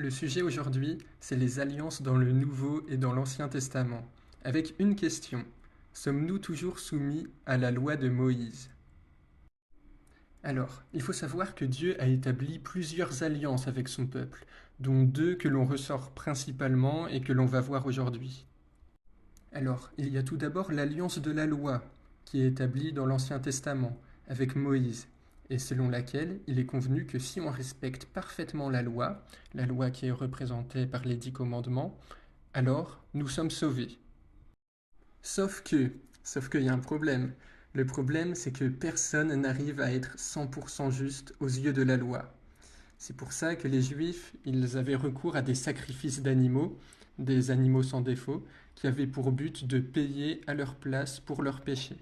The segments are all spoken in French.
Le sujet aujourd'hui, c'est les alliances dans le Nouveau et dans l'Ancien Testament, avec une question. Sommes-nous toujours soumis à la loi de Moïse? Alors, il faut savoir que Dieu a établi plusieurs alliances avec son peuple, dont deux que l'on ressort principalement et que l'on va voir aujourd'hui. Alors, il y a tout d'abord l'alliance de la loi, qui est établie dans l'Ancien Testament, avec Moïse, et selon laquelle il est convenu que si on respecte parfaitement la loi qui est représentée par les 10 commandements, alors nous sommes sauvés. Sauf que, sauf qu'il y a un problème. Le problème, c'est que personne n'arrive à être 100% juste aux yeux de la loi. C'est pour ça que les Juifs, ils avaient recours à des sacrifices d'animaux, des animaux sans défaut, qui avaient pour but de payer à leur place pour leurs péchés.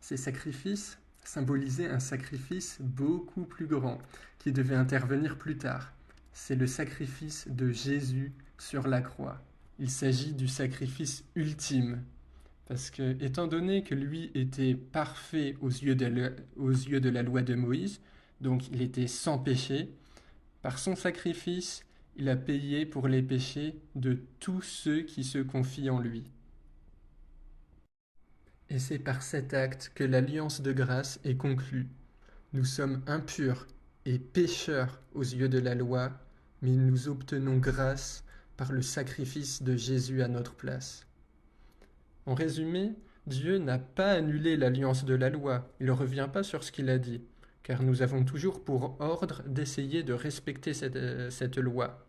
Ces sacrifices symbolisaient un sacrifice beaucoup plus grand, qui devait intervenir plus tard. C'est le sacrifice de Jésus sur la croix. Il s'agit du sacrifice ultime, parce que, étant donné que lui était parfait aux yeux de la loi de Moïse, donc il était sans péché, par son sacrifice, il a payé pour les péchés de tous ceux qui se confient en lui. Et c'est par cet acte que l'alliance de grâce est conclue. Nous sommes impurs et pécheurs aux yeux de la loi, mais nous obtenons grâce par le sacrifice de Jésus à notre place. En résumé, Dieu n'a pas annulé l'alliance de la loi, il ne revient pas sur ce qu'il a dit, car nous avons toujours pour ordre d'essayer de respecter cette loi.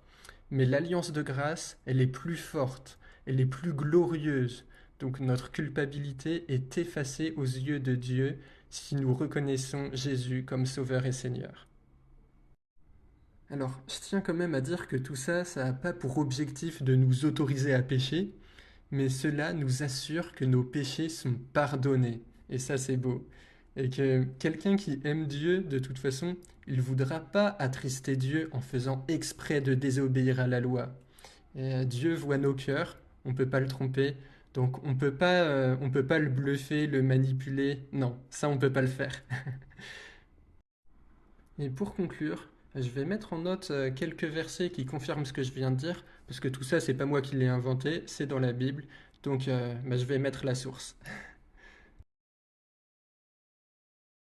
Mais l'alliance de grâce, elle est plus forte, elle est plus glorieuse, donc notre culpabilité est effacée aux yeux de Dieu si nous reconnaissons Jésus comme Sauveur et Seigneur. Alors, je tiens quand même à dire que tout ça, ça n'a pas pour objectif de nous autoriser à pécher, mais cela nous assure que nos péchés sont pardonnés. Et ça, c'est beau. Et que quelqu'un qui aime Dieu, de toute façon, il ne voudra pas attrister Dieu en faisant exprès de désobéir à la loi. Et Dieu voit nos cœurs, on ne peut pas le tromper, donc on peut pas le bluffer, le manipuler. Non, ça, on ne peut pas le faire. Et pour conclure, je vais mettre en note quelques versets qui confirment ce que je viens de dire, parce que tout ça, c'est pas moi qui l'ai inventé, c'est dans la Bible, donc je vais mettre la source.